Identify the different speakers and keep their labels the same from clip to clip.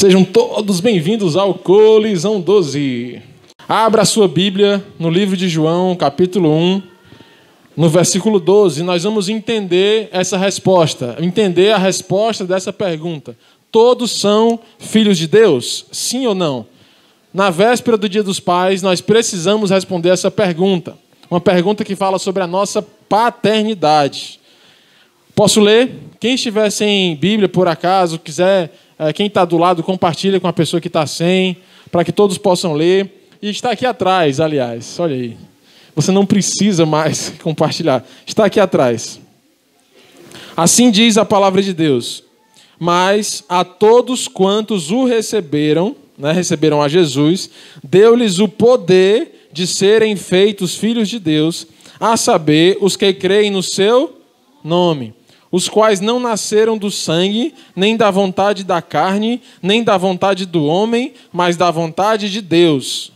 Speaker 1: Sejam todos bem-vindos ao Colisão 12. Abra a sua Bíblia no livro de João, capítulo 1, no versículo 12. Nós vamos entender essa resposta, entender a resposta dessa pergunta. Todos são filhos de Deus? Sim ou não? Na véspera do Dia dos Pais, nós precisamos responder essa pergunta. Uma pergunta que fala sobre a nossa paternidade. Posso ler? Quem estiver sem Bíblia, por acaso, quiser... Quem está do lado, compartilha com a pessoa que está sem, para que todos possam ler. E está aqui atrás, aliás, olha aí. Você não precisa mais compartilhar. Está aqui atrás. Assim diz a palavra de Deus. Mas a todos quantos o receberam, receberam a Jesus, deu-lhes o poder de serem feitos filhos de Deus, a saber, os que creem no seu nome. Os quais não nasceram do sangue, nem da vontade da carne, nem da vontade do homem, mas da vontade de Deus.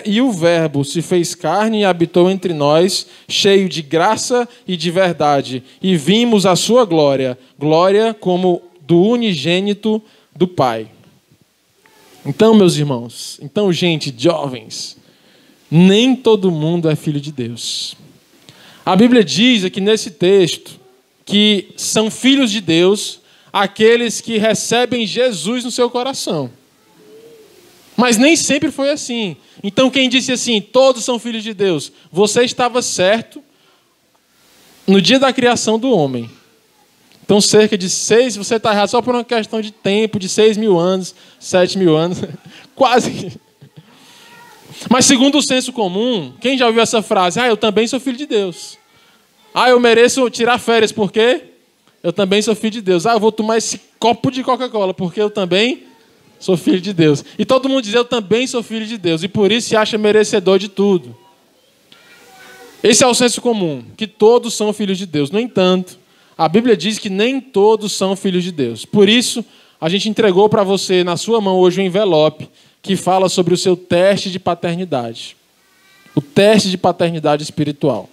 Speaker 1: E o Verbo se fez carne e habitou entre nós, cheio de graça e de verdade. E vimos a sua glória, glória como do unigênito do Pai. Então, meus irmãos, gente, jovens, nem todo mundo é filho de Deus. A Bíblia diz aqui nesse texto que são filhos de Deus aqueles que recebem Jesus no seu coração. Mas nem sempre foi assim. Então quem disse assim, todos são filhos de Deus, você estava certo no dia da criação do homem. Então cerca de 6, você está errado só por uma questão de tempo, de 6.000 anos, 7.000 anos, quase. Mas segundo o senso comum, quem já ouviu essa frase? Eu também sou filho de Deus. Eu mereço tirar férias, porque eu também sou filho de Deus. Eu vou tomar esse copo de Coca-Cola, porque eu também sou filho de Deus. E todo mundo diz, eu também sou filho de Deus. E por isso se acha merecedor de tudo. Esse é o senso comum, que todos são filhos de Deus. No entanto, a Bíblia diz que nem todos são filhos de Deus. Por isso, a gente entregou para você, na sua mão hoje, um envelope que fala sobre o seu teste de paternidade. O teste de paternidade espiritual.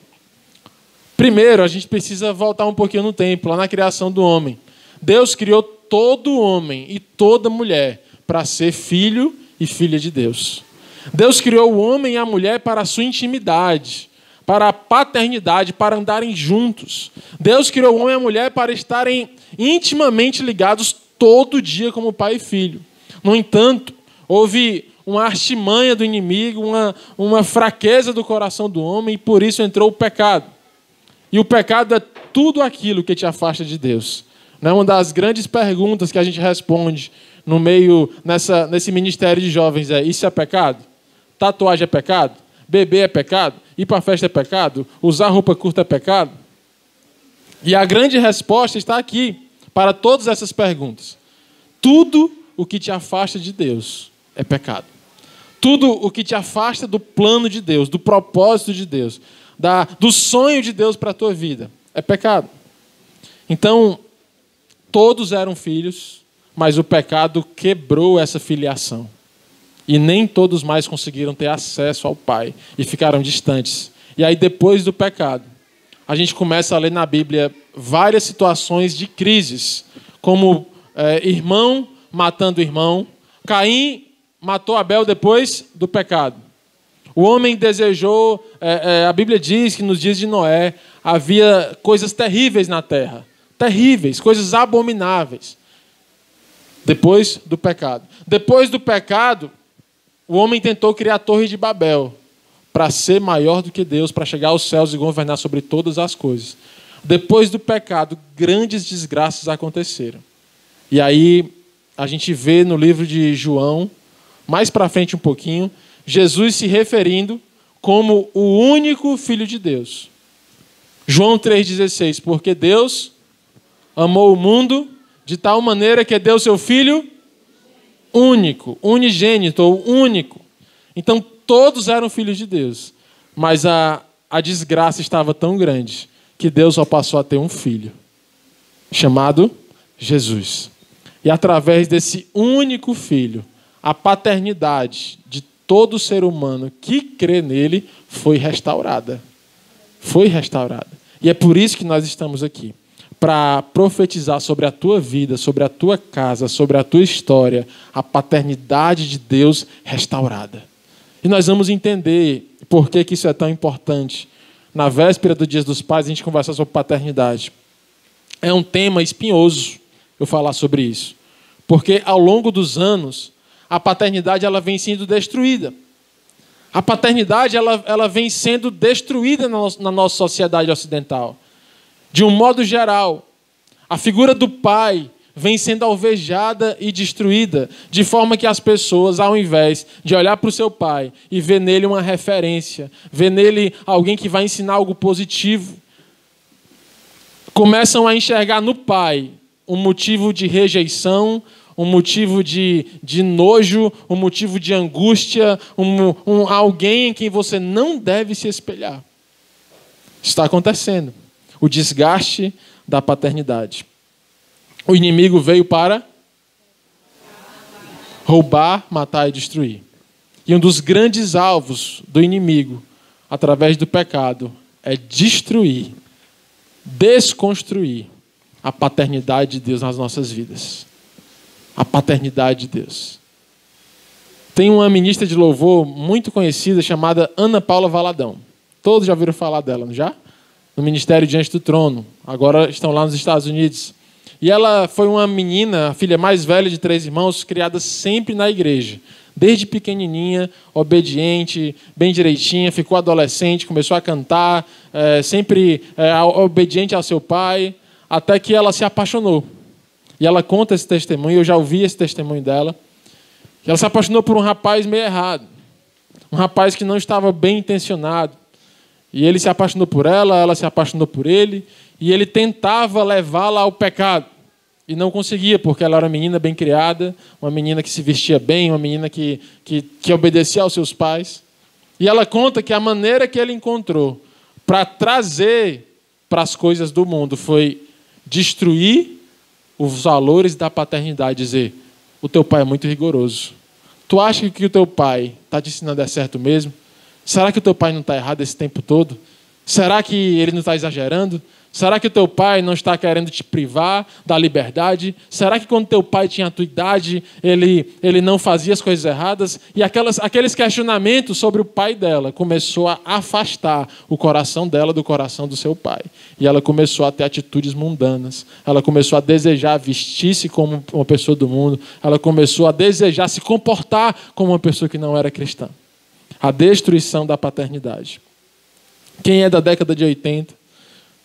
Speaker 1: Primeiro, a gente precisa voltar um pouquinho no tempo, lá na criação do homem. Deus criou todo homem e toda mulher para ser filho e filha de Deus. Deus criou o homem e a mulher para a sua intimidade, para a paternidade, para andarem juntos. Deus criou o homem e a mulher para estarem intimamente ligados todo dia como pai e filho. No entanto, houve uma artimanha do inimigo, uma fraqueza do coração do homem, e por isso entrou o pecado. E o pecado é tudo aquilo que te afasta de Deus. Uma das grandes perguntas que a gente responde no meio, nesse ministério de jovens é: isso é pecado? Tatuagem é pecado? Beber é pecado? Ir para a festa é pecado? Usar roupa curta é pecado? E a grande resposta está aqui para todas essas perguntas. Tudo o que te afasta de Deus é pecado. Tudo o que te afasta do plano de Deus, do propósito de Deus, do sonho de Deus para a tua vida, é pecado. Então, todos eram filhos, mas o pecado quebrou essa filiação. E nem todos mais conseguiram ter acesso ao Pai e ficaram distantes. E aí, depois do pecado, a gente começa a ler na Bíblia várias situações de crises, como irmão matando irmão. Caim matou Abel depois do pecado. O homem desejou, a Bíblia diz que nos dias de Noé havia coisas terríveis na terra. Terríveis, coisas abomináveis. Depois do pecado. Depois do pecado, o homem tentou criar a Torre de Babel para ser maior do que Deus, para chegar aos céus e governar sobre todas as coisas. Depois do pecado, grandes desgraças aconteceram. E aí, a gente vê no livro de João, mais para frente um pouquinho, Jesus se referindo como o único Filho de Deus. João 3,16, porque Deus amou o mundo de tal maneira que deu seu Filho único, unigênito ou único. Então todos eram filhos de Deus, mas a desgraça estava tão grande que Deus só passou a ter um filho, chamado Jesus. E através desse único filho, a paternidade de todo ser humano que crê nele foi restaurada. Foi restaurada. E é por isso que nós estamos aqui. para profetizar sobre a tua vida, sobre a tua casa, sobre a tua história, a paternidade de Deus restaurada. E nós vamos entender por que isso é tão importante. Na véspera do Dia dos Pais, a gente conversar sobre paternidade. É um tema espinhoso eu falar sobre isso. Porque ao longo dos anos, a paternidade ela vem sendo destruída. A paternidade ela vem sendo destruída na nossa sociedade ocidental. De um modo geral, a figura do pai vem sendo alvejada e destruída, de forma que as pessoas, ao invés de olhar para o seu pai e ver nele uma referência, ver nele alguém que vai ensinar algo positivo, começam a enxergar no pai um motivo de rejeição, um motivo de nojo, um motivo de angústia, alguém em quem você não deve se espelhar. Está acontecendo. O desgaste da paternidade. O inimigo veio para roubar, matar e destruir. E um dos grandes alvos do inimigo, através do pecado, é destruir, desconstruir a paternidade de Deus nas nossas vidas. A paternidade de Deus. Tem uma ministra de louvor muito conhecida chamada Ana Paula Valadão. Todos já ouviram falar dela, não já? No Ministério Diante do Trono. Agora estão lá nos Estados Unidos. E ela foi uma menina, a filha mais velha de 3 irmãos, criada sempre na igreja. Desde pequenininha, obediente, bem direitinha, ficou adolescente, começou a cantar, sempre obediente ao seu pai, até que ela se apaixonou. E ela conta esse testemunho, eu já ouvi esse testemunho dela. Ela se apaixonou por um rapaz meio errado. Um rapaz que não estava bem intencionado. E ele se apaixonou por ela se apaixonou por ele, e ele tentava levá-la ao pecado. E não conseguia, porque ela era uma menina bem criada, uma menina que se vestia bem, uma menina que obedecia aos seus pais. E ela conta que a maneira que ele encontrou para trazer para as coisas do mundo foi destruir os valores da paternidade, dizer: o teu pai é muito rigoroso. Tu acha que o teu pai está te ensinando é certo mesmo? Será que o teu pai não está errado esse tempo todo? Será que ele não está exagerando? Será que o teu pai não está querendo te privar da liberdade? Será que quando teu pai tinha a tua idade, ele não fazia as coisas erradas? E aqueles questionamentos sobre o pai dela começou a afastar o coração dela do coração do seu pai. E ela começou a ter atitudes mundanas. Ela começou a desejar vestir-se como uma pessoa do mundo. Ela começou a desejar se comportar como uma pessoa que não era cristã. A destruição da paternidade. Quem é da década de 80,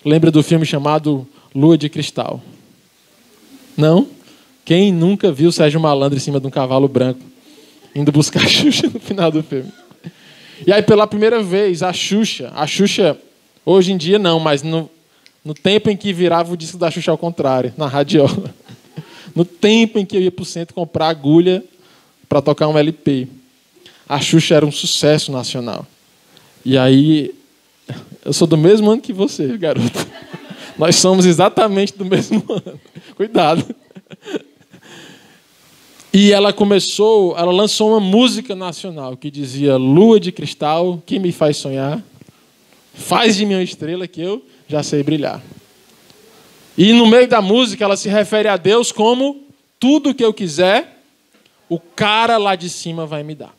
Speaker 1: lembra do filme chamado Lua de Cristal? Não? Quem nunca viu Sérgio Malandro em cima de um cavalo branco, indo buscar a Xuxa no final do filme? E aí, pela primeira vez, a Xuxa, hoje em dia não, mas no tempo em que virava o disco da Xuxa ao contrário, na radiola. No tempo em que eu ia para o centro comprar agulha para tocar um LP. A Xuxa era um sucesso nacional. E aí, eu sou do mesmo ano que você, garoto. Nós somos exatamente do mesmo ano. Cuidado. E ela lançou uma música nacional que dizia: Lua de cristal, que me faz sonhar, faz de mim uma estrela que eu já sei brilhar. E no meio da música ela se refere a Deus como: tudo que eu quiser, o cara lá de cima vai me dar.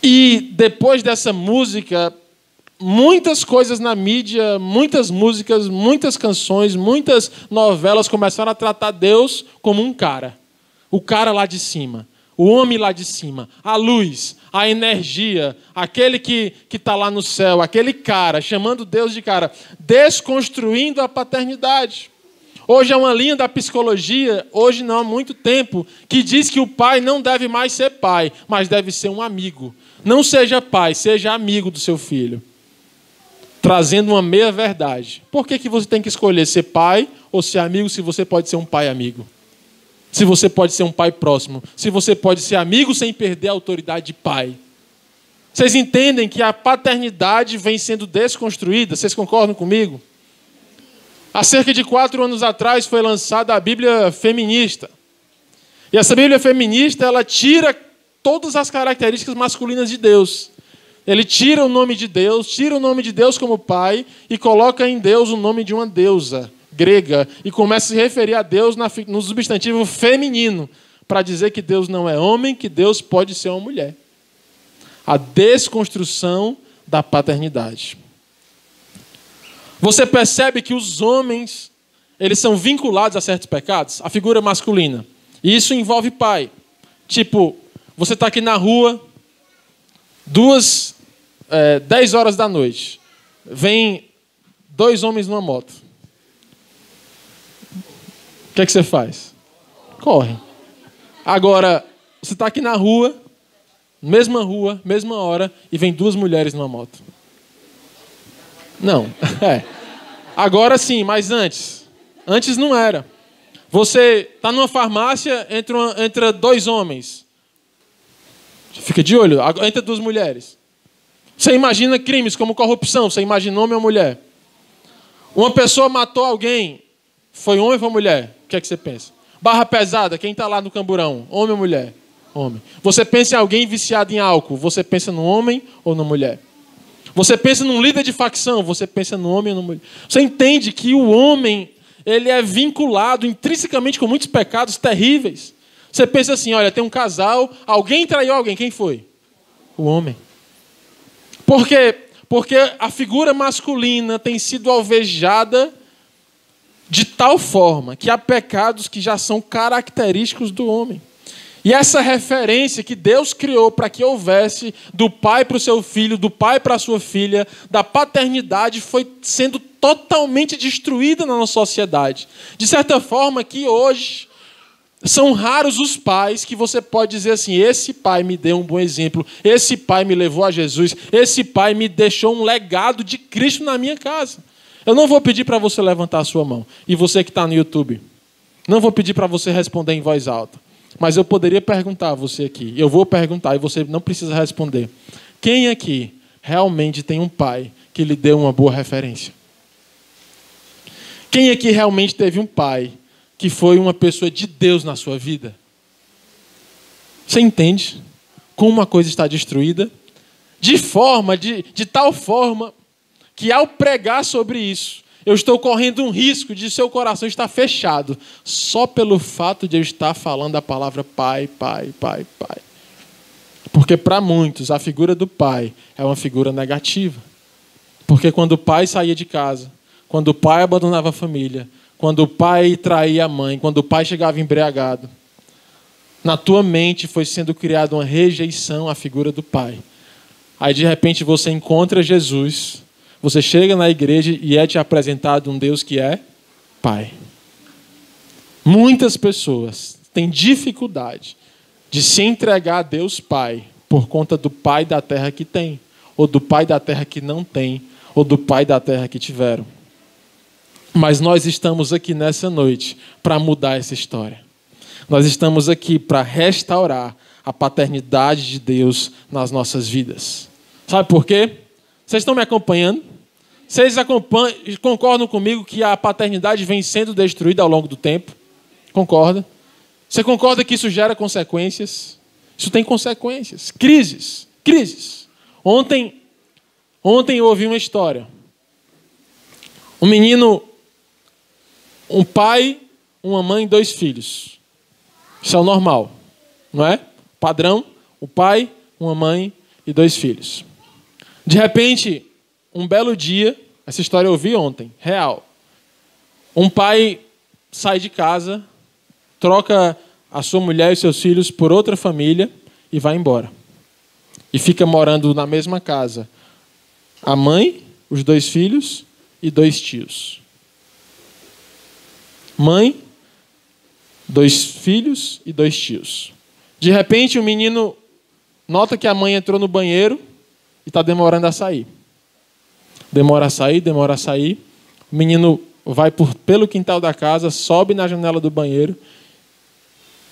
Speaker 1: E depois dessa música, muitas coisas na mídia, muitas músicas, muitas canções, muitas novelas começaram a tratar Deus como um cara. O cara lá de cima, o homem lá de cima, a luz, a energia, aquele que está lá no céu, aquele cara, chamando Deus de cara, desconstruindo a paternidade. Hoje é uma linha da psicologia, hoje não há muito tempo, que diz que o pai não deve mais ser pai, mas deve ser um amigo. Não seja pai, seja amigo do seu filho. Trazendo uma meia-verdade. Por que você tem que escolher ser pai ou ser amigo se você pode ser um pai amigo? Se você pode ser um pai próximo? Se você pode ser amigo sem perder a autoridade de pai? Vocês entendem que a paternidade vem sendo desconstruída? Vocês concordam comigo? Há cerca de 4 anos atrás foi lançada a Bíblia Feminista. E essa Bíblia Feminista, ela tira todas as características masculinas de Deus. Ele tira o nome de Deus como pai e coloca em Deus o nome de uma deusa grega e começa a se referir a Deus no substantivo feminino, para dizer que Deus não é homem, que Deus pode ser uma mulher. A desconstrução da paternidade. Você percebe que os homens, eles são vinculados a certos pecados? A figura masculina. E isso envolve pai. Tipo, você está aqui na rua, 10 horas da noite. Vem 2 homens numa moto. O que é que você faz? Corre. Agora, você está aqui na rua, mesma hora, e vem 2 mulheres numa moto. Não. Agora sim, mas antes. Antes não era. Você está numa farmácia, entra 2 homens. Fica de olho, entra 2 mulheres. Você imagina crimes como corrupção, você imagina homem ou mulher. Uma pessoa matou alguém, foi homem ou foi mulher? O que é que você pensa? Barra pesada, quem está lá no camburão? Homem ou mulher? Homem. Você pensa em alguém viciado em álcool, você pensa no homem ou na mulher? Você pensa num líder de facção, você pensa no homem ou na mulher? Você entende que o homem, ele é vinculado intrinsecamente com muitos pecados terríveis. Você pensa assim, olha, tem um casal, alguém traiu alguém, quem foi? O homem. Por quê? Porque a figura masculina tem sido alvejada de tal forma que há pecados que já são característicos do homem. E essa referência que Deus criou para que houvesse do pai para o seu filho, do pai para a sua filha, da paternidade, foi sendo totalmente destruída na nossa sociedade. De certa forma que hoje são raros os pais que você pode dizer assim, esse pai me deu um bom exemplo, esse pai me levou a Jesus, esse pai me deixou um legado de Cristo na minha casa. Eu não vou pedir para você levantar a sua mão. E você que está no YouTube, não vou pedir para você responder em voz alta. Mas eu poderia perguntar a você aqui, eu vou perguntar e você não precisa responder. Quem aqui realmente tem um pai que lhe deu uma boa referência? Quem aqui realmente teve um pai que foi uma pessoa de Deus na sua vida? Você entende como uma coisa está destruída? De tal forma que ao pregar sobre isso, eu estou correndo um risco de seu coração estar fechado só pelo fato de eu estar falando a palavra pai, pai, pai, pai. Porque para muitos a figura do pai é uma figura negativa. Porque quando o pai saía de casa, quando o pai abandonava a família, quando o pai traía a mãe, quando o pai chegava embriagado, na tua mente foi sendo criada uma rejeição à figura do pai. Aí de repente você encontra Jesus, você chega na igreja e é te apresentado um Deus que é pai. Muitas pessoas têm dificuldade de se entregar a Deus Pai por conta do pai da terra que tem, ou do pai da terra que não tem, ou do pai da terra que tiveram. Mas nós estamos aqui nessa noite para mudar essa história. Nós estamos aqui para restaurar a paternidade de Deus nas nossas vidas. Sabe por quê? Vocês estão me acompanhando? Vocês concordam comigo que a paternidade vem sendo destruída ao longo do tempo? Concorda? Você concorda que isso gera consequências? Isso tem consequências. Crises. Ontem eu ouvi uma história. Um menino, um pai, uma mãe, 2 filhos. Isso é o normal, não é? Padrão, o pai, uma mãe e 2 filhos. De repente, um belo dia, essa história eu ouvi ontem, real. Um pai sai de casa, troca a sua mulher e seus filhos por outra família e vai embora. E fica morando na mesma casa. A mãe, os 2 filhos e 2 tios. Mãe, 2 filhos e 2 tios. De repente, o menino nota que a mãe entrou no banheiro e está demorando a sair. Demora a sair. O menino vai pelo quintal da casa, sobe na janela do banheiro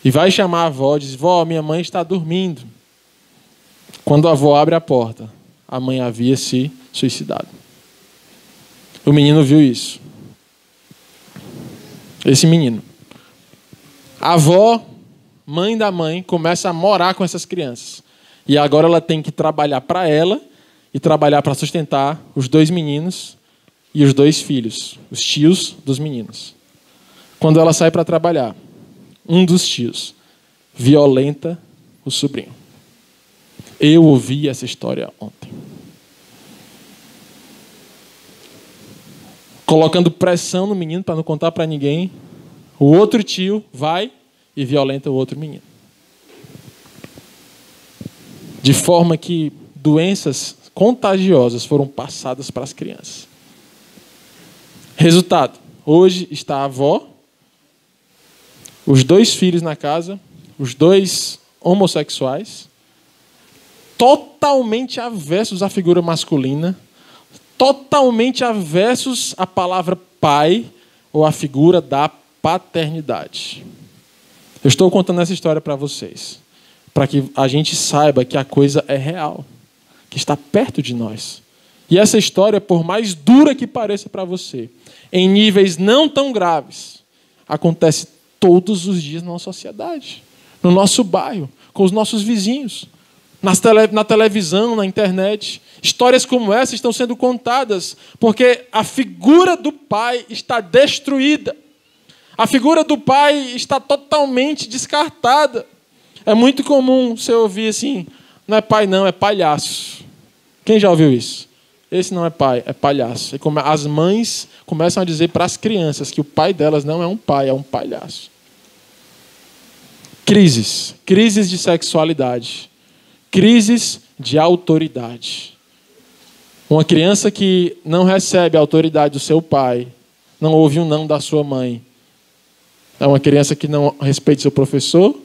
Speaker 1: e vai chamar a avó, diz, vó, minha mãe está dormindo. Quando a avó abre a porta, a mãe havia se suicidado. O menino viu isso. Esse menino. A avó, mãe da mãe, começa a morar com essas crianças. E agora ela tem que trabalhar para ela, e trabalhar para sustentar os 2 meninos e os 2 filhos, os tios dos meninos. Quando ela sai para trabalhar, um dos tios violenta o sobrinho. Eu ouvi essa história ontem. Colocando pressão no menino para não contar para ninguém, o outro tio vai e violenta o outro menino. De forma que doenças contagiosas foram passadas para as crianças. Resultado, hoje está a avó, os 2 filhos na casa, os 2 homossexuais, totalmente aversos à figura masculina, totalmente aversos à palavra pai ou à figura da paternidade. Eu estou contando essa história para vocês, para que a gente saiba que a coisa é real, que está perto de nós. E essa história, por mais dura que pareça para você, em níveis não tão graves, acontece todos os dias na nossa sociedade, no nosso bairro, com os nossos vizinhos, na televisão, na internet. Histórias como essa estão sendo contadas porque a figura do pai está destruída. A figura do pai está totalmente descartada. É muito comum você ouvir assim, não é pai não, é palhaço. Quem já ouviu isso? Esse não é pai, é palhaço. E as mães começam a dizer para as crianças que o pai delas não é um pai, é um palhaço. Crises de sexualidade, crises de autoridade. Uma criança que não recebe a autoridade do seu pai, não ouve um não da sua mãe, é uma criança que não respeita seu professor,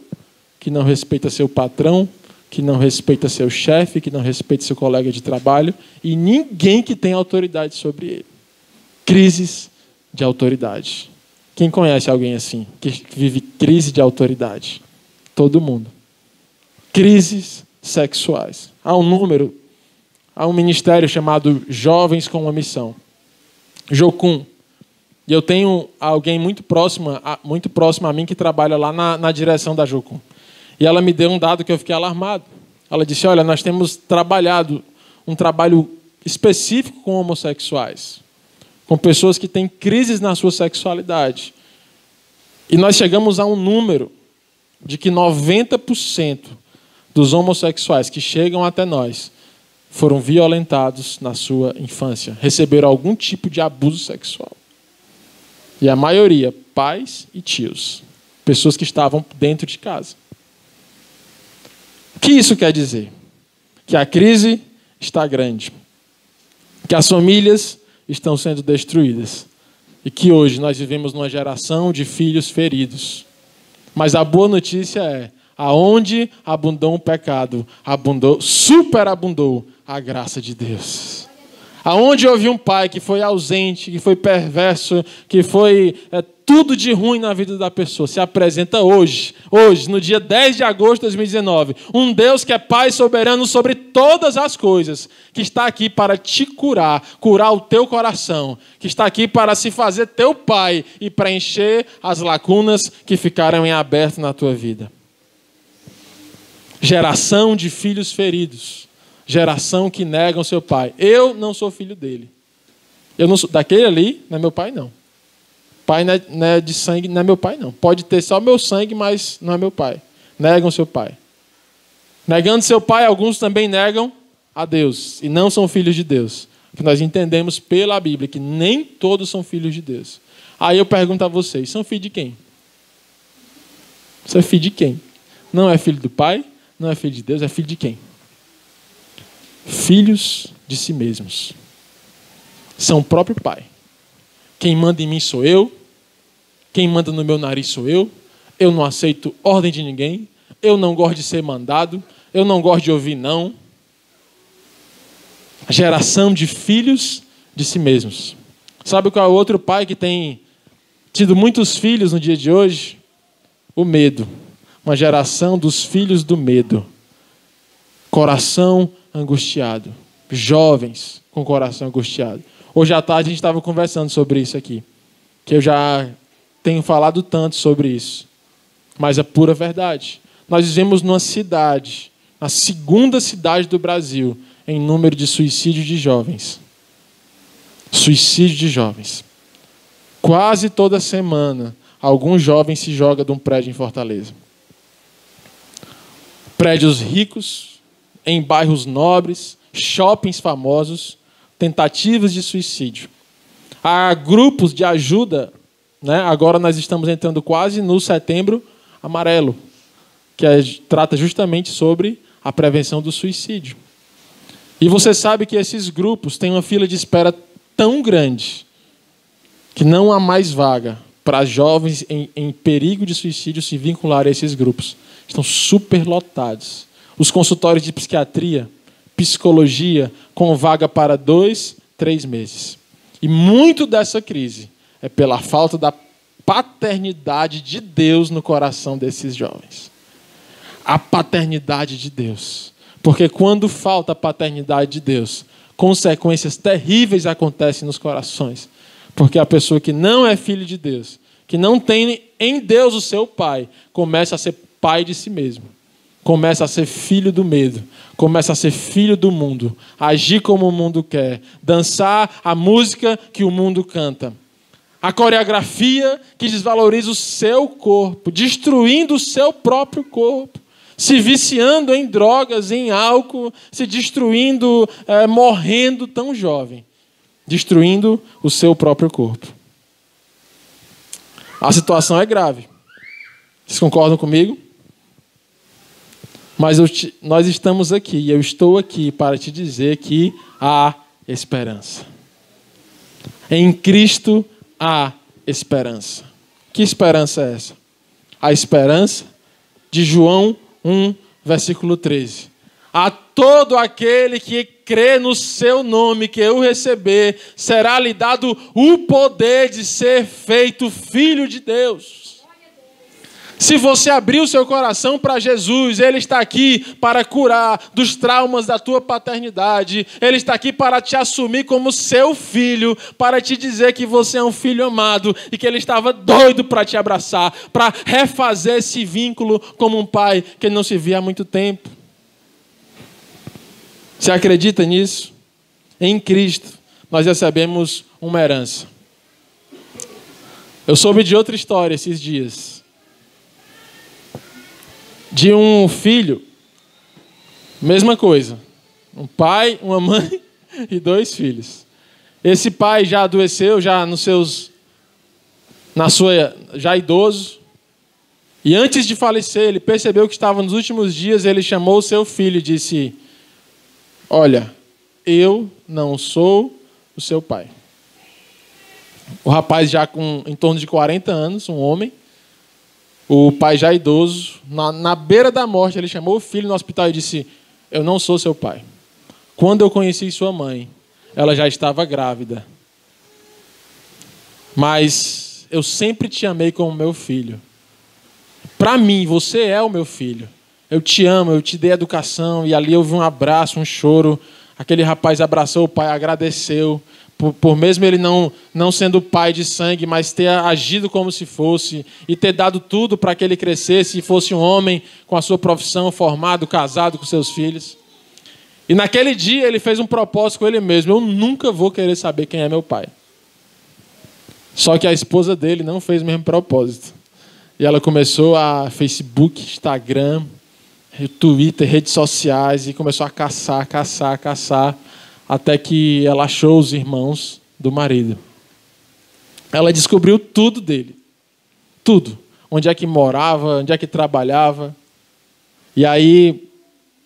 Speaker 1: que não respeita seu patrão, que não respeita seu chefe, que não respeita seu colega de trabalho e ninguém que tem autoridade sobre ele. Crises de autoridade. Quem conhece alguém assim, que vive crise de autoridade? Todo mundo. Crises sexuais. Há um ministério chamado Jovens com uma Missão. Jocum. E eu tenho alguém muito próximo a mim que trabalha lá na direção da Jocum. E ela me deu um dado que eu fiquei alarmado. Ela disse, olha, nós temos trabalhado um trabalho específico com homossexuais, com pessoas que têm crises na sua sexualidade. E nós chegamos a um número de que 90% dos homossexuais que chegam até nós foram violentados na sua infância, receberam algum tipo de abuso sexual. E a maioria, pais e tios, pessoas que estavam dentro de casa. O que isso quer dizer? Que a crise está grande, que as famílias estão sendo destruídas e que hoje nós vivemos numa geração de filhos feridos. Mas a boa notícia é, aonde abundou o pecado, superabundou a graça de Deus. Aonde houve um pai que foi ausente, que foi perverso, que foi tudo de ruim na vida da pessoa, se apresenta hoje, no dia 10 de agosto de 2019, um Deus que é Pai soberano sobre todas as coisas, que está aqui para te curar o teu coração, que está aqui para se fazer teu pai e preencher as lacunas que ficaram em aberto na tua vida. Geração de filhos feridos. Geração que negam seu pai. Eu não sou filho dele. Eu não sou daquele ali, não é meu pai, não. Pai não é de sangue, não é meu pai, não. Pode ter só meu sangue, mas não é meu pai. Negam seu pai. Negando seu pai, alguns também negam a Deus e não são filhos de Deus. Porque nós entendemos pela Bíblia que nem todos são filhos de Deus. Aí eu pergunto a vocês, são filhos de quem? Você é filho de quem? Não é filho do pai, não é filho de Deus, é filho de quem? Filhos de si mesmos. São o próprio pai. Quem manda em mim sou eu. Quem manda no meu nariz sou eu. Eu não aceito ordem de ninguém. Eu não gosto de ser mandado. Eu não gosto de ouvir não. A geração de filhos de si mesmos. Sabe qual é o outro pai que tem tido muitos filhos no dia de hoje? O medo. Uma geração dos filhos do medo. Coração angustiado. Jovens com coração angustiado. Hoje à tarde a gente estava conversando sobre isso aqui. Que eu já tenho falado tanto sobre isso. Mas é pura verdade. Nós vivemos numa cidade, na segunda cidade do Brasil, em número de suicídio de jovens. Suicídio de jovens. Quase toda semana, algum jovem se joga de um prédio em Fortaleza. Prédios ricos, em bairros nobres, shoppings famosos, tentativas de suicídio. Há grupos de ajuda, né? Agora nós estamos entrando quase no Setembro Amarelo, que trata justamente sobre a prevenção do suicídio. E você sabe que esses grupos têm uma fila de espera tão grande que não há mais vaga para jovens em perigo de suicídio se vincularem a esses grupos. Estão superlotados. Os consultórios de psiquiatria, psicologia, com vaga para 2, 3 meses. E muito dessa crise é pela falta da paternidade de Deus no coração desses jovens. A paternidade de Deus. Porque quando falta a paternidade de Deus, consequências terríveis acontecem nos corações. Porque a pessoa que não é filho de Deus, que não tem em Deus o seu pai, começa a ser pai de si mesmo. Começa a ser filho do medo. Começa a ser filho do mundo. Agir como o mundo quer. Dançar a música que o mundo canta. A coreografia que desvaloriza o seu corpo. Destruindo o seu próprio corpo. Se viciando em drogas, em álcool. Se destruindo, morrendo tão jovem. Destruindo o seu próprio corpo. A situação é grave. Vocês concordam comigo? Mas nós estamos aqui, e eu estou aqui para te dizer que há esperança. Em Cristo há esperança. Que esperança é essa? A esperança de João 1, versículo 13. A todo aquele que crê no seu nome, que eu receber, será lhe dado o poder de ser feito filho de Deus. Se você abrir o seu coração para Jesus, Ele está aqui para curar dos traumas da tua paternidade. Ele está aqui para te assumir como seu filho, para te dizer que você é um filho amado e que Ele estava doido para te abraçar, para refazer esse vínculo como um pai que não se via há muito tempo. Você acredita nisso? Em Cristo, nós recebemos uma herança. Eu soube de outra história esses dias. De um filho, mesma coisa. Um pai, uma mãe e 2 filhos. Esse pai já adoeceu, já já idoso. E antes de falecer, ele percebeu que estava nos últimos dias, ele chamou o seu filho e disse: olha, eu não sou o seu pai. O rapaz já com em torno de 40 anos, um homem. O pai já idoso, na beira da morte, ele chamou o filho no hospital e disse: eu não sou seu pai. Quando eu conheci sua mãe, ela já estava grávida. Mas eu sempre te amei como meu filho. Para mim, você é o meu filho. Eu te amo, eu te dei educação. E ali houve um abraço, um choro. Aquele rapaz abraçou o pai, agradeceu. Por mesmo ele não sendo pai de sangue, mas ter agido como se fosse e ter dado tudo para que ele crescesse e fosse um homem com a sua profissão, formado, casado com seus filhos. E naquele dia ele fez um propósito com ele mesmo: eu nunca vou querer saber quem é meu pai. Só que a esposa dele não fez o mesmo propósito. E ela começou a Facebook, Instagram, Twitter, redes sociais, e começou a caçar, até que ela achou os irmãos do marido. Ela descobriu tudo dele. Tudo. Onde é que morava, onde é que trabalhava. E aí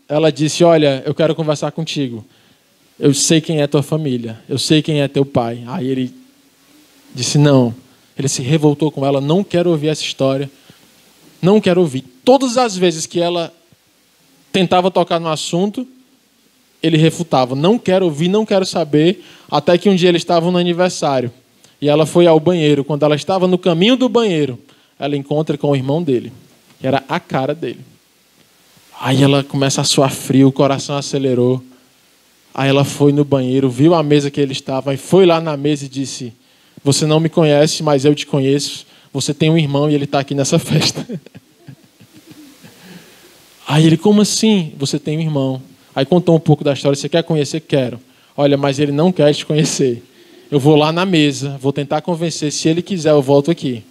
Speaker 1: ela disse: olha, eu quero conversar contigo. Eu sei quem é tua família. Eu sei quem é teu pai. Aí ele disse não. Ele se revoltou com ela: não quero ouvir essa história. Não quero ouvir. Todas as vezes que ela tentava tocar no assunto, ele refutava: não quero ouvir, não quero saber. Até que um dia eles estavam no aniversário. E ela foi ao banheiro. Quando ela estava no caminho do banheiro, ela encontra com o irmão dele, que era a cara dele. Aí ela começa a suar frio, o coração acelerou. Aí ela foi no banheiro, viu a mesa que ele estava, e foi lá na mesa e disse: você não me conhece, mas eu te conheço. Você tem um irmão e ele está aqui nessa festa. Aí ele: como assim? Você tem um irmão. Aí contou um pouco da história. Você quer conhecer? Quero. Olha, mas ele não quer te conhecer. Eu vou lá na mesa, vou tentar convencer. Se ele quiser, eu volto aqui.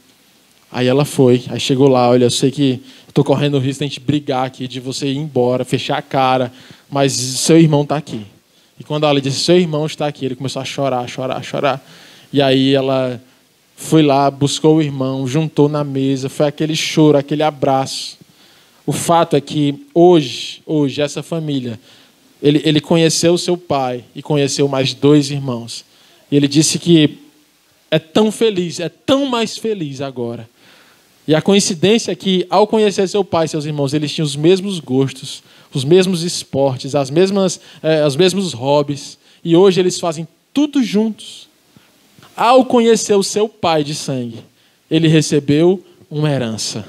Speaker 1: Aí ela foi. Aí chegou lá. Olha, eu sei que estou correndo o risco de a gente brigar aqui, de você ir embora, fechar a cara. Mas seu irmão está aqui. E quando ela disse, seu irmão está aqui, ele começou a chorar, chorar, chorar. E aí ela foi lá, buscou o irmão, juntou na mesa. Foi aquele choro, aquele abraço. O fato é que hoje essa família, ele conheceu seu pai e conheceu mais 2 irmãos. E ele disse que é tão feliz, é tão mais feliz agora. E a coincidência é que, ao conhecer seu pai e seus irmãos, eles tinham os mesmos gostos, os mesmos esportes, os mesmos hobbies. E hoje eles fazem tudo juntos. Ao conhecer o seu pai de sangue, ele recebeu uma herança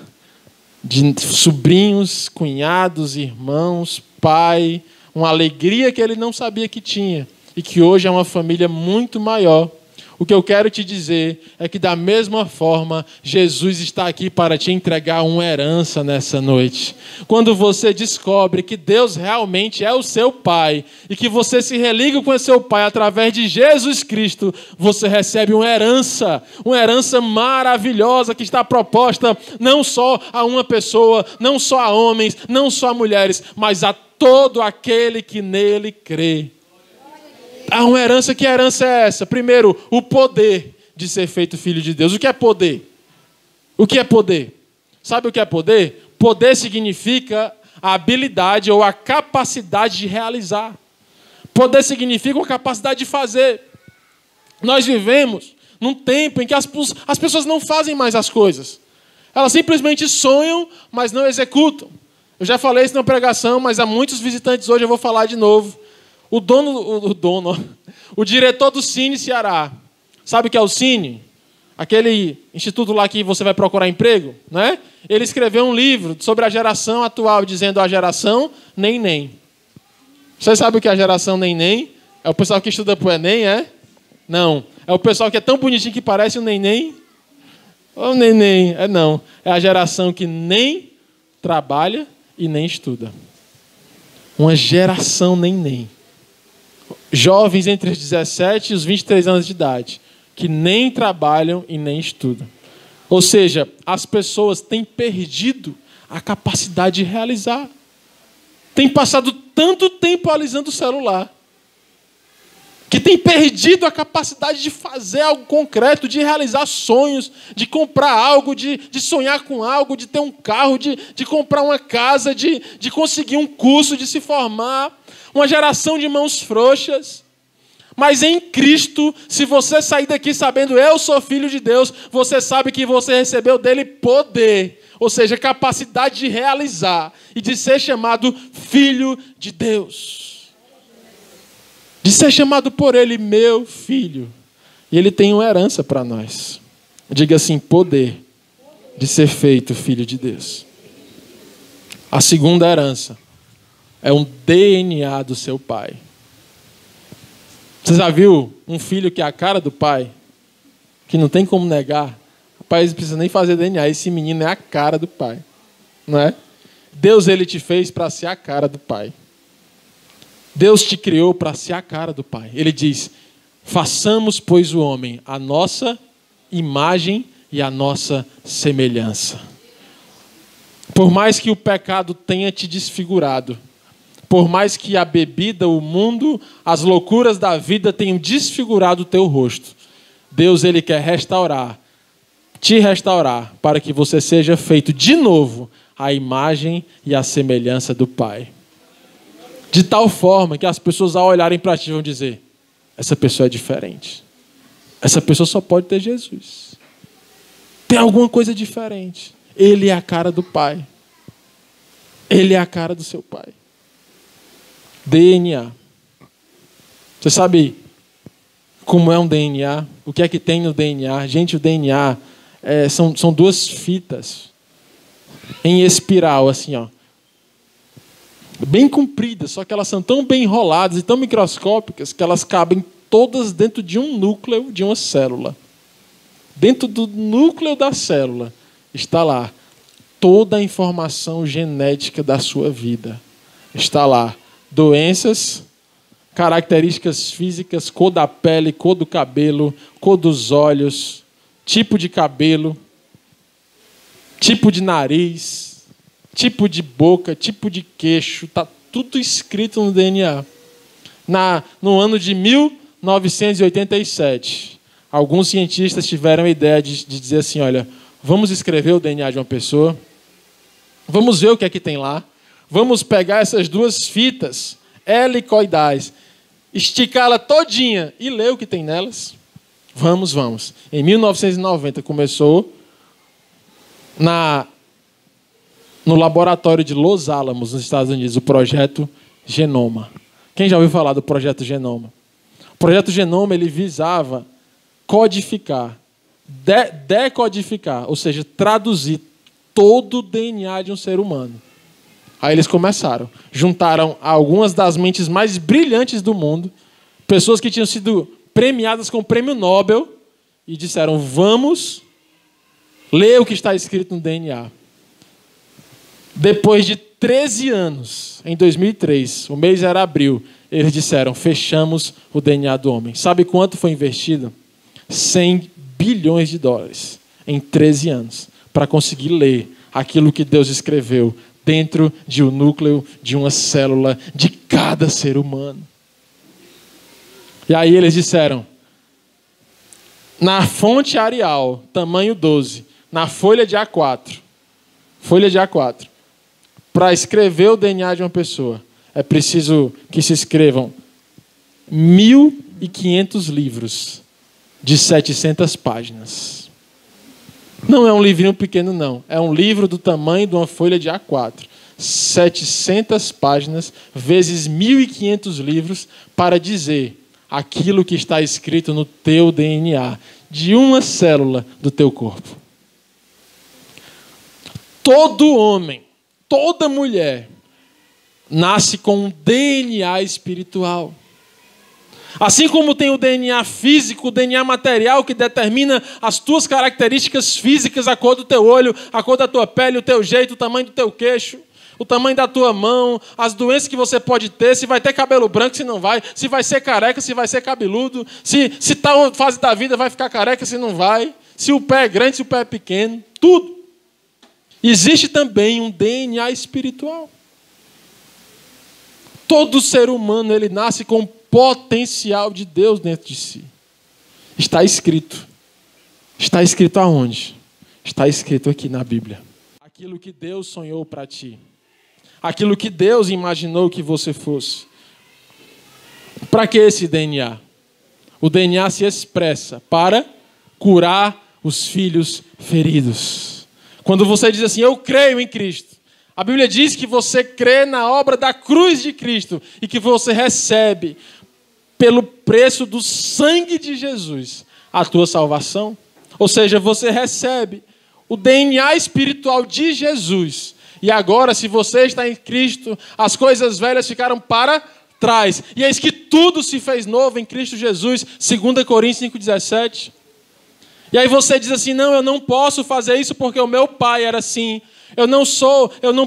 Speaker 1: de sobrinhos, cunhados, irmãos, pai, uma alegria que ele não sabia que tinha e que hoje é uma família muito maior. O que eu quero te dizer é que, da mesma forma, Jesus está aqui para te entregar uma herança nessa noite. Quando você descobre que Deus realmente é o seu Pai e que você se religa com o seu Pai através de Jesus Cristo, você recebe uma herança maravilhosa que está proposta não só a uma pessoa, não só a homens, não só a mulheres, mas a todo aquele que nele crê. Há uma herança. Que herança é essa? Primeiro, o poder de ser feito filho de Deus. O que é poder? O que é poder? Sabe o que é poder? Poder significa a habilidade ou a capacidade de realizar. Poder significa a capacidade de fazer. Nós vivemos num tempo em que as pessoas não fazem mais as coisas. Elas simplesmente sonham, mas não executam. Eu já falei isso na pregação, mas há muitos visitantes hoje, eu vou falar de novo. O diretor do Cine Ceará, sabe o que é o Cine? Aquele instituto lá que você vai procurar emprego, né? Ele escreveu um livro sobre a geração atual, dizendo a geração nem. Você sabe o que é a geração nem? É o pessoal que estuda para o Enem, é? Não. É o pessoal que é tão bonitinho que parece um neném. Ô neném, não. É a geração que nem trabalha e nem estuda. Uma geração nem. Jovens entre os 17 e os 23 anos de idade, que nem trabalham e nem estudam. Ou seja, as pessoas têm perdido a capacidade de realizar. Têm passado tanto tempo alisando o celular, que têm perdido a capacidade de fazer algo concreto, de realizar sonhos, de comprar algo, de sonhar com algo, de ter um carro, de comprar uma casa, de conseguir um curso, de se formar. Uma geração de mãos frouxas. Mas em Cristo, se você sair daqui sabendo eu sou filho de Deus, você sabe que você recebeu dele poder, ou seja, capacidade de realizar e de ser chamado filho de Deus. De ser chamado por ele, meu filho. E ele tem uma herança para nós. Diga assim, poder de ser feito filho de Deus. A segunda herança é um DNA do seu pai. Você já viu um filho que é a cara do pai? Que não tem como negar. O pai não precisa nem fazer DNA. Esse menino é a cara do pai. Não é? Deus, ele te fez para ser a cara do pai. Deus te criou para ser a cara do pai. Ele diz, façamos, pois, o homem a nossa imagem e a nossa semelhança. Por mais que o pecado tenha te desfigurado, por mais que a bebida, o mundo, as loucuras da vida tenham desfigurado o teu rosto, Deus, ele quer te restaurar, para que você seja feito de novo à imagem e à semelhança do Pai. De tal forma que as pessoas, ao olharem para ti, vão dizer, essa pessoa é diferente. Essa pessoa só pode ter Jesus. Tem alguma coisa diferente. Ele é a cara do Pai. Ele é a cara do seu Pai. DNA. Você sabe como é um DNA? O que é que tem no DNA? Gente, o DNA são 2 fitas em espiral, assim, ó, bem compridas, só que elas são tão bem enroladas e tão microscópicas que elas cabem todas dentro de um núcleo de uma célula. Dentro do núcleo da célula está lá toda a informação genética da sua vida. Está lá doenças, características físicas, cor da pele, cor do cabelo, cor dos olhos, tipo de cabelo, tipo de nariz, tipo de boca, tipo de queixo. Está tudo escrito no DNA. No ano de 1987, alguns cientistas tiveram a ideia de dizer assim, olha, vamos escrever o DNA de uma pessoa, vamos ver o que é que tem lá, vamos pegar essas duas fitas helicoidais, esticá-la todinha e ler o que tem nelas. Vamos. Em 1990 começou no laboratório de Los Alamos, nos Estados Unidos, o Projeto Genoma. Quem já ouviu falar do Projeto Genoma? O Projeto Genoma ele visava codificar, decodificar, ou seja, traduzir todo o DNA de um ser humano. Aí eles começaram, juntaram algumas das mentes mais brilhantes do mundo, pessoas que tinham sido premiadas com o Prêmio Nobel, e disseram, vamos ler o que está escrito no DNA. Depois de 13 anos, em 2003, o mês era abril, eles disseram, fechamos o DNA do homem. Sabe quanto foi investido? 100 bilhões de dólares em 13 anos, para conseguir ler aquilo que Deus escreveu dentro de um núcleo de uma célula de cada ser humano. E aí eles disseram, na fonte Arial, tamanho 12, na folha de A4, para escrever o DNA de uma pessoa, é preciso que se escrevam 1.500 livros de 700 páginas. Não é um livrinho pequeno, não. É um livro do tamanho de uma folha de A4. 700 páginas vezes 1.500 livros para dizer aquilo que está escrito no teu DNA, de uma célula do teu corpo. Todo homem, toda mulher, nasce com um DNA espiritual. Assim como tem o DNA físico, o DNA material que determina as tuas características físicas, a cor do teu olho, a cor da tua pele, o teu jeito, o tamanho do teu queixo, o tamanho da tua mão, as doenças que você pode ter, se vai ter cabelo branco, se não vai, se vai ser careca, se vai ser cabeludo, se tal fase da vida vai ficar careca, se não vai, se o pé é grande, se o pé é pequeno, tudo. Existe também um DNA espiritual. Todo ser humano ele nasce com potencial de Deus dentro de si. Está escrito. Está escrito aonde? Está escrito aqui na Bíblia. Aquilo que Deus sonhou para ti. Aquilo que Deus imaginou que você fosse. Para que esse DNA? O DNA se expressa para curar os filhos feridos. Quando você diz assim, eu creio em Cristo. A Bíblia diz que você crê na obra da cruz de Cristo e que você recebe pelo preço do sangue de Jesus a tua salvação. Ou seja, você recebe o DNA espiritual de Jesus. E agora, se você está em Cristo, as coisas velhas ficaram para trás. E eis que tudo se fez novo em Cristo Jesus, 2 Coríntios 5,17. E aí você diz assim, não, eu não posso fazer isso porque o meu pai era assim. Eu não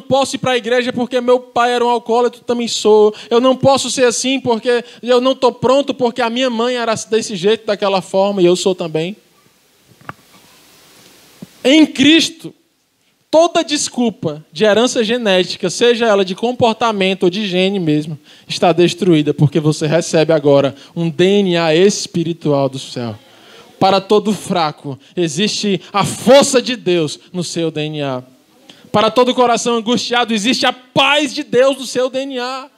Speaker 1: posso ir para a igreja porque meu pai era um alcoólatra, eu também sou. Eu não posso ser assim porque eu não estou pronto porque a minha mãe era desse jeito, daquela forma, e eu sou também. Em Cristo, toda desculpa de herança genética, seja ela de comportamento ou de gene mesmo, está destruída porque você recebe agora um DNA espiritual do céu. Para todo fraco, existe a força de Deus no seu DNA. Para todo coração angustiado, existe a paz de Deus no seu DNA.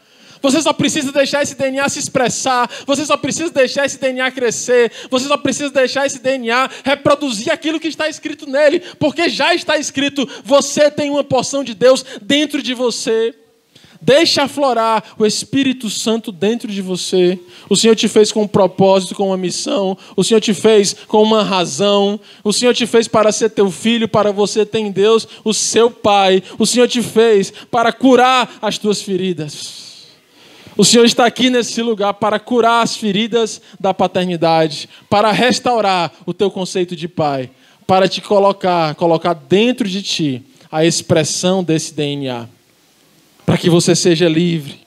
Speaker 1: Você só precisa deixar esse DNA se expressar. Você só precisa deixar esse DNA crescer. Você só precisa deixar esse DNA reproduzir aquilo que está escrito nele. Porque já está escrito, você tem uma porção de Deus dentro de você. Deixa aflorar o Espírito Santo dentro de você. O Senhor te fez com um propósito, com uma missão. O Senhor te fez com uma razão. O Senhor te fez para ser teu filho, para você ter em Deus o seu Pai. O Senhor te fez para curar as tuas feridas. O Senhor está aqui nesse lugar para curar as feridas da paternidade, para restaurar o teu conceito de pai, para te colocar dentro de ti a expressão desse DNA. Para que você seja livre.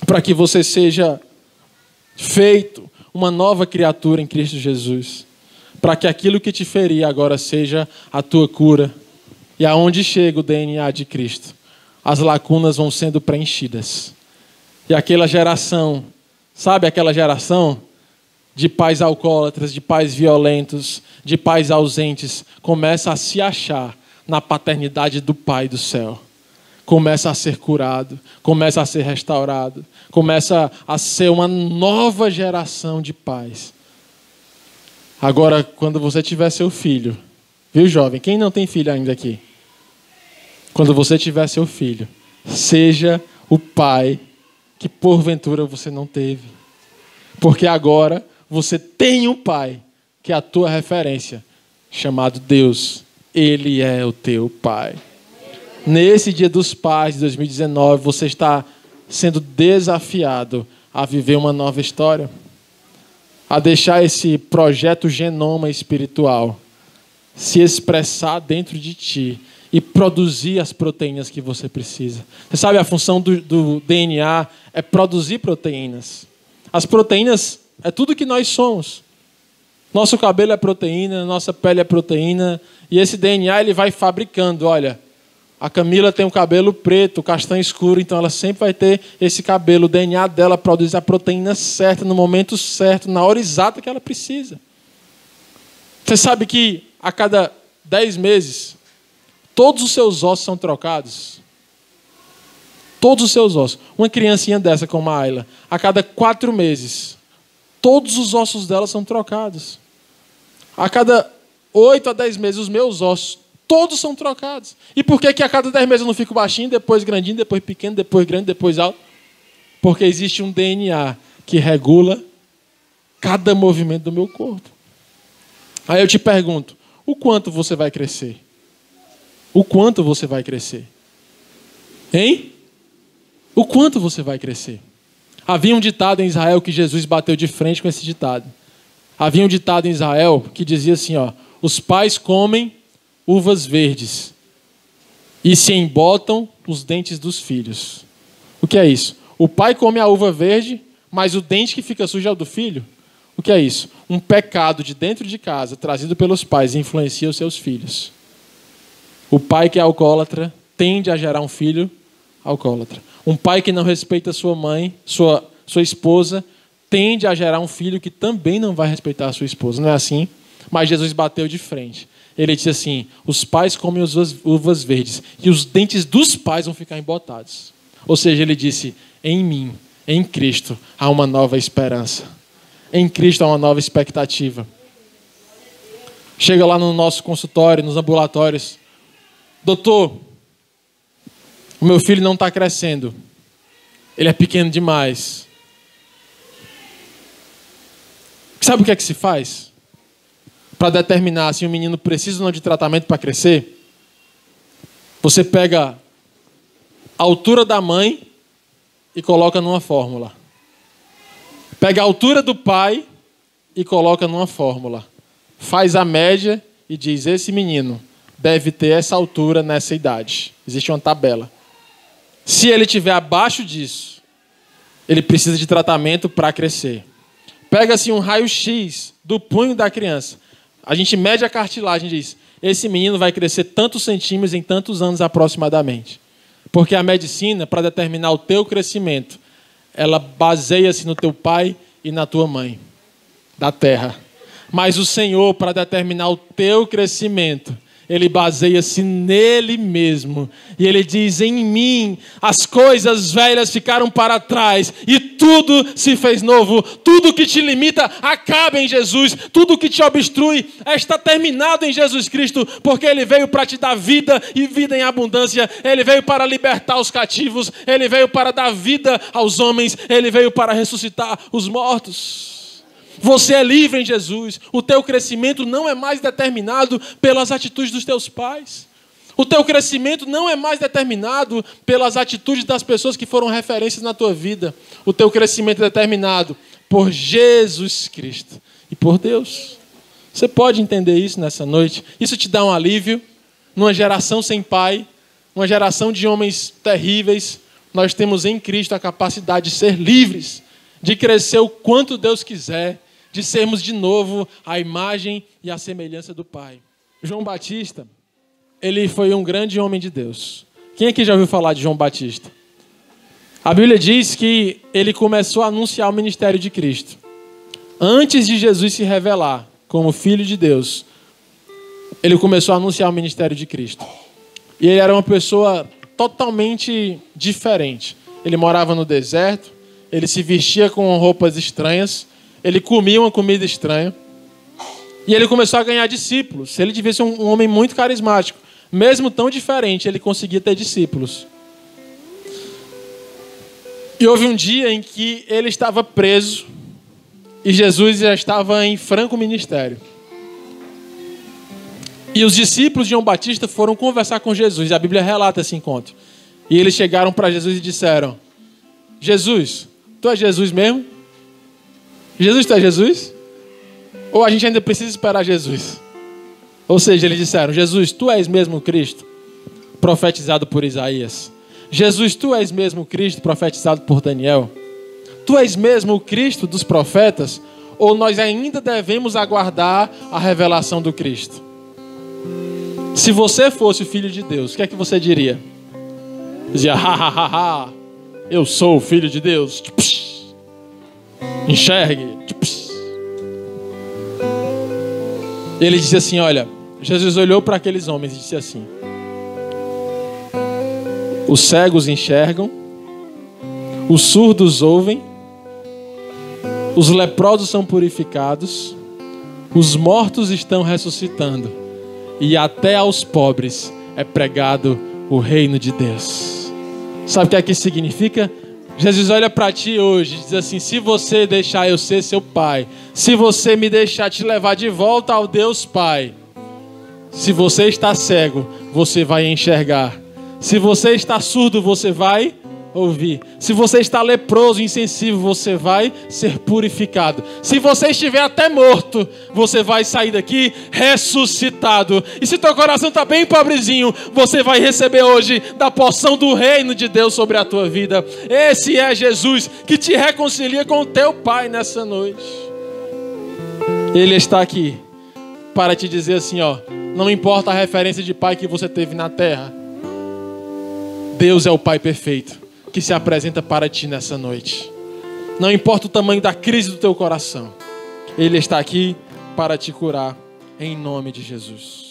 Speaker 1: para que você seja feito uma nova criatura em Cristo Jesus, para que aquilo que te feria agora seja a tua cura. E aonde chega o DNA de Cristo, as lacunas vão sendo preenchidas. E aquela geração, sabe aquela geração de pais alcoólatras, de pais violentos, de pais ausentes, começa a se achar na paternidade do Pai do céu. Começa a ser curado, começa a ser restaurado, começa a ser uma nova geração de pais. Agora, quando você tiver seu filho, viu, jovem? Quem não tem filho ainda aqui? Quando você tiver seu filho, seja o pai que porventura você não teve. Porque agora você tem um pai que é a tua referência, chamado Deus. Ele é o teu pai. Nesse Dia dos Pais de 2019, você está sendo desafiado a viver uma nova história, a deixar esse projeto genoma espiritual se expressar dentro de ti e produzir as proteínas que você precisa. Você sabe, a função do DNA é produzir proteínas. As proteínas é tudo que nós somos. Nosso cabelo é proteína, nossa pele é proteína, e esse DNA ele vai fabricando. Olha, a Camila tem um cabelo preto, castanho escuro, então ela sempre vai ter esse cabelo. O DNA dela produz a proteína certa, no momento certo, na hora exata que ela precisa. Você sabe que a cada 10 meses, todos os seus ossos são trocados? Todos os seus ossos. Uma criancinha dessa como a Ayla, a cada 4 meses, todos os ossos dela são trocados. A cada 8 a 10 meses, os meus ossos, todos são trocados. E por que a cada 10 meses eu não fico baixinho, depois grandinho, depois pequeno, depois grande, depois alto? Porque existe um DNA que regula cada movimento do meu corpo. Aí eu te pergunto, o quanto você vai crescer? O quanto você vai crescer? Hein? O quanto você vai crescer? Havia um ditado em Israel que Jesus bateu de frente com esse ditado. Havia um ditado em Israel que dizia assim, ó, os pais comem uvas verdes e se embotam os dentes dos filhos. O que é isso? O pai come a uva verde, mas o dente que fica sujo é o do filho? O que é isso? Um pecado de dentro de casa, trazido pelos pais, influencia os seus filhos. O pai que é alcoólatra tende a gerar um filho alcoólatra. Um pai que não respeita sua mãe, sua esposa, tende a gerar um filho que também não vai respeitar a sua esposa. Não é assim? Mas Jesus bateu de frente. Ele disse assim, os pais comem as uvas verdes e os dentes dos pais vão ficar embotados. Ou seja, ele disse, em mim, em Cristo, há uma nova esperança. Em Cristo há uma nova expectativa. Chega lá no nosso consultório, nos ambulatórios. Doutor, o meu filho não está crescendo. Ele é pequeno demais. Sabe o que é que se faz? Para determinar se um menino precisa ou não de tratamento para crescer, você pega a altura da mãe e coloca numa fórmula. Pega a altura do pai e coloca numa fórmula. Faz a média e diz, esse menino deve ter essa altura nessa idade. Existe uma tabela. Se ele estiver abaixo disso, ele precisa de tratamento para crescer. Pega-se um raio-x do punho da criança. A gente mede a cartilagem e diz, esse menino vai crescer tantos centímetros em tantos anos aproximadamente. Porque a medicina, para determinar o teu crescimento, ela baseia-se no teu pai e na tua mãe, da terra. Mas o Senhor, para determinar o teu crescimento, ele baseia-se nele mesmo. E ele diz, em mim as coisas velhas ficaram para trás e tudo se fez novo. Tudo que te limita acaba em Jesus. Tudo que te obstrui está terminado em Jesus Cristo. Porque ele veio para te dar vida e vida em abundância. Ele veio para libertar os cativos. Ele veio para dar vida aos homens. Ele veio para ressuscitar os mortos. Você é livre em Jesus. O teu crescimento não é mais determinado pelas atitudes dos teus pais. O teu crescimento não é mais determinado pelas atitudes das pessoas que foram referências na tua vida. O teu crescimento é determinado por Jesus Cristo e por Deus. Você pode entender isso nessa noite? Isso te dá um alívio numa geração sem pai, uma geração de homens terríveis, nós temos em Cristo a capacidade de ser livres, de crescer o quanto Deus quiser, de sermos de novo a imagem e a semelhança do Pai. João Batista, ele foi um grande homem de Deus. Quem aqui já ouviu falar de João Batista? A Bíblia diz que ele começou a anunciar o ministério de Cristo. Antes de Jesus se revelar como Filho de Deus, ele começou a anunciar o ministério de Cristo. E ele era uma pessoa totalmente diferente. Ele morava no deserto, ele se vestia com roupas estranhas, ele comia uma comida estranha. E ele começou a ganhar discípulos. Ele devia ser um homem muito carismático. Mesmo tão diferente, ele conseguia ter discípulos. E houve um dia em que ele estava preso e Jesus já estava em franco ministério. E os discípulos de João Batista foram conversar com Jesus. E a Bíblia relata esse encontro. E eles chegaram para Jesus e disseram: Jesus, tu és Jesus mesmo? Jesus, tu és Jesus? Ou a gente ainda precisa esperar Jesus? Ou seja, eles disseram: Jesus, tu és mesmo o Cristo, profetizado por Isaías. Jesus, tu és mesmo o Cristo, profetizado por Daniel. Tu és mesmo o Cristo dos profetas? Ou nós ainda devemos aguardar a revelação do Cristo? Se você fosse o Filho de Deus, o que é que você diria? Dizia: ha, eu sou o Filho de Deus. Enxergue. Ele disse assim, olha, Jesus olhou para aqueles homens e disse assim: os cegos enxergam, os surdos ouvem, os leprosos são purificados, os mortos estão ressuscitando, e até aos pobres é pregado o reino de Deus. Sabe o que é que isso significa? Jesus olha para ti hoje e diz assim: se você deixar eu ser seu pai, se você me deixar te levar de volta ao Deus Pai, se você está cego, você vai enxergar. Se você está surdo, você vai ouvir. Se você está leproso, insensível, você vai ser purificado. Se você estiver até morto, você vai sair daqui ressuscitado. E se teu coração está bem pobrezinho, você vai receber hoje da porção do reino de Deus sobre a tua vida. Esse é Jesus que te reconcilia com o teu Pai nessa noite. Ele está aqui para te dizer assim, ó, não importa a referência de pai que você teve na terra, Deus é o Pai perfeito que se apresenta para ti nessa noite. Não importa o tamanho da crise do teu coração, Ele está aqui para te curar em nome de Jesus.